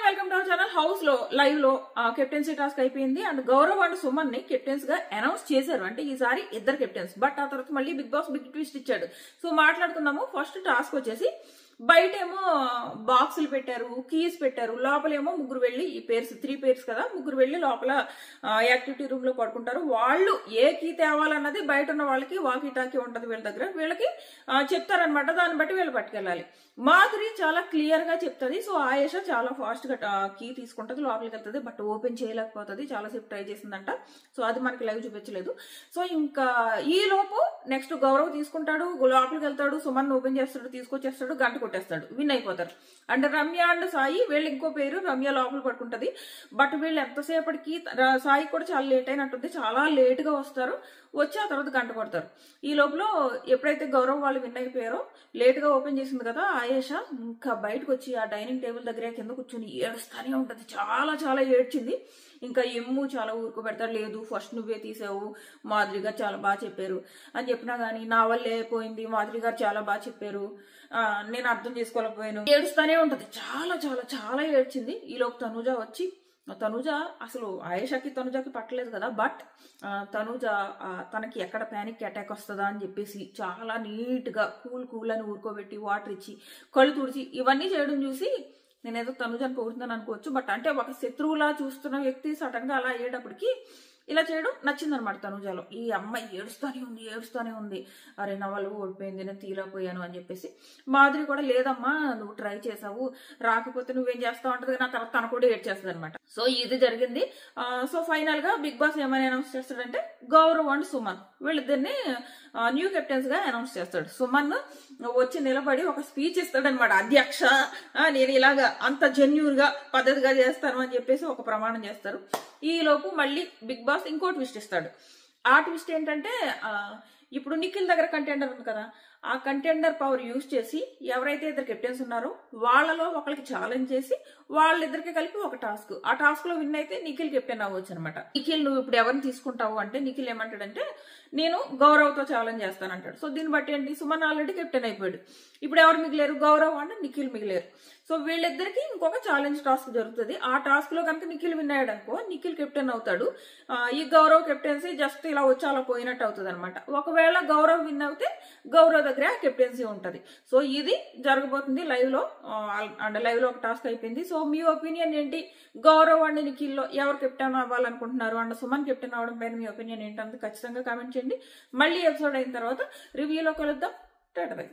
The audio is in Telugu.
Welcome to our channel. House లో లైవ్ లో కెప్టెన్సీ టాస్క్ అయిపోయింది అండ్ గౌరవ్ అండ్ సుమన్ ని కెప్టెన్స్ గా అనౌన్స్ చేశారు. అంటే ఈసారి ఇద్దరు కెప్టెన్స్. బట్ ఆ తర్వాత మళ్ళీ బిగ్ బాస్ బిగ్ ట్విస్ట్ ఇచ్చాడు. సో మాట్లాడుకుందాము. ఫస్ట్ టాస్క్ వచ్చేసి బయటేమో బాక్సులు పెట్టారు, కీస్ పెట్టారు, లోపలేమో ముగ్గురు వెళ్లి ఈ పేర్స్ 3 పేర్స్ కదా, ముగ్గురు వెళ్లి లోపల యాక్టివిటీ రూమ్ లో పడుకుంటారు. వాళ్ళు ఏ కీ తేవాలన్నది బయట ఉన్న వాళ్ళకి వాకీ టాకీ ఉంటది వీళ్ళ దగ్గర, వీళ్ళకి చెప్తారనమాట. దాన్ని బట్టి వీళ్ళు పట్టుకెళ్ళాలి. మాధురి చాలా క్లియర్ గా చెప్తుంది. సో ఆయేష చాలా ఫాస్ట్ గా కీ తీసుకుంటది, లోపలికి వెళ్తుంది. బట్ ఓపెన్ చేయలేకపోతుంది, చాలాసేపు ట్రై చేసిందంట. సో అది మనకి లైవ్ చూపించలేదు. సో ఇంకా ఈ లోపు నెక్స్ట్ గౌరవ్ తీసుకుంటాడు, లోపలికి వెళ్తాడు, సుమన్ ఓపెన్ చేస్తాడు, తీసుకొచ్చేస్తాడు, గంట కొట్టేస్తాడు, విన్ అయిపోతారు. అండ్ రమ్య అండ్ సాయి, వీళ్ళు ఇంకో పేరు రమ్య లోపల పడుకుంటది. బట్ వీళ్ళు ఎంతసేపటికి సాయి కూడా చాలా లేట్ అయినట్టుంది, చాలా లేట్ గా వస్తారు. వచ్చి ఆ తర్వాత గంట కొడతారు. ఈ లోపల ఎప్పుడైతే గౌరవ్ వాళ్ళు విన్ అయిపోయారో, లేట్ గా ఓపెన్ చేసింది కదా ఆయేష, ఇంకా బయటకు వచ్చి ఆ డైనింగ్ టేబుల్ దగ్గర కింద కూర్చొని ఏడుస్తానే ఉంటది. చాలా చాలా ఏడ్చింది. ఇంకా ఎమ్ము చాలా ఊరుకోబెడతాడు. లేదు ఫస్ట్ నువ్వే తీసావు, మాధురి గారు చాలా బాగా చెప్పారు అని చెప్పినా గానీ నా వల్లే పోయింది, మాధురి గారు చాలా బాగా చెప్పారు, నేను అర్థం చేసుకోలేకపోయాను, ఏడుస్తానే ఉంటది. చాలా చాలా చాలా ఏడ్చింది. ఈలోపు తనుజ వచ్చి, తనుజ అసలు ఆయేషకి తనుజకి పట్టలేదు కదా, బట్ తనుజ తనకి ఎక్కడ ప్యానిక్ అటాక్ వస్తుందా అని చెప్పేసి చాలా నీట్ గా కూల్ అని ఊరుకోబెట్టి వాటర్ ఇచ్చి కళ్ళు తుడిచి ఇవన్నీ చేయడం చూసి నేనేదో తనుజని పొగుడుతున్నాను అనుకోవచ్చు. బట్ అంటే ఒక శత్రువులా చూస్తున్న వ్యక్తి సడన్ గా అలా అయ్యేటప్పటికి ఇలా చేయడం నచ్చిందనమాట తనుజాలో. ఈ అమ్మాయి ఏడుస్తానే ఉంది, అరే నా వాళ్ళు ఓడిపోయింది, నేను తీయలేకపోయాను అని చెప్పేసి. మాధురి కూడా లేదమ్మా నువ్వు ట్రై చేసావు, రాకపోతే నువ్వేం చేస్తావు అంటది. నా తర్వాత తన కూడా ఏడ్చేస్తుంది అనమాట. సో ఇది జరిగింది. సో ఫైనల్ గా బిగ్ బాస్ ఏమని అనౌన్స్ చేస్తాడంటే గౌరవ్ అండ్ సుమన్ వీళ్ళిద్దరిని న్యూ కెప్టెన్స్ గా అనౌన్స్ చేస్తాడు. సుమన్ వచ్చి నిలబడి ఒక స్పీచ్ ఇస్తాడనమాట. అధ్యక్ష నేను ఇలాగా అంత జెన్యూన్ గా పద్ధతిగా చేస్తాను అని చెప్పేసి ఒక ప్రమాణం చేస్తారు. ఈ లోపు మళ్ళీ బిగ్ బాస్ ఇంకో ట్విస్ట్ ఇస్తాడు. ఆ ట్విస్ట్ ఏంటంటే ఇప్పుడు నిఖిల్ దగ్గర కంటెండర్ ఉంది కదా, ఆ కంటెండర్ పవర్ యూజ్ చేసి ఎవరైతే ఇద్దరు కెప్టెన్స్ ఉన్నారో వాళ్ళలో ఒకరికి ఛాలెంజ్ చేసి వాళ్ళిద్దరికి కలిపి ఒక టాస్క్, ఆ టాస్క్ లో విన్ అయితే నిఖిల్ కెప్టెన్ అవ్వచ్చు అనమాట. నిఖిల్ నువ్వు ఇప్పుడు ఎవరిని తీసుకుంటావు అంటే నిఖిల్ ఏమంటాడంటే నేను గౌరవ్ తో ఛాలెంజ్ చేస్తానంటాడు. సో దీన్ని బట్టి ఏంటి, సుమన్ ఆల్రెడీ కెప్టెన్ అయిపోయాడు. ఇప్పుడు ఎవరు మిగిలేరు, గౌరవ్ అంటే నిఖిల్ మిగిలేరు. సో వీళ్ళిద్దరికి ఇంకొక ఛాలెంజ్ టాస్క్ జరుగుతుంది. ఆ టాస్క్ లో కనుక నిఖిల్ విన్ అయ్యాడు అనుకో నిఖిల్ కెప్టెన్ అవుతాడు. ఈ గౌరవ్ కెప్టెన్సీ జస్ట్ ఇలా వచ్చి అలా పోయినట్టు అవుతుంది అనమాట. ఒకవేళ గౌరవ్ విన్ అవుతే గౌరవ్ దగ్గర కెప్టెన్సీ ఉంటది. సో ఇది జరగబోతుంది లైవ్ లో. అండ్ లైవ్ లో ఒక టాస్క్ అయిపోయింది. సో మీ ఒపీనియన్ ఏంటి, గౌరవ్ అండ్ నిఖిల్ లో ఎవరు కెప్టెన్ అవ్వాలనుకుంటున్నారు అండ్ సుమన్ కెప్టెన్ అవడం పైన మీ ఒపీనియన్ ఏంటంటే ఖచ్చితంగా కామెంట్ చేయండి. మళ్ళీ ఎపిసోడ్ అయిన తర్వాత రివ్యూలో కలుద్దాం. టాటా.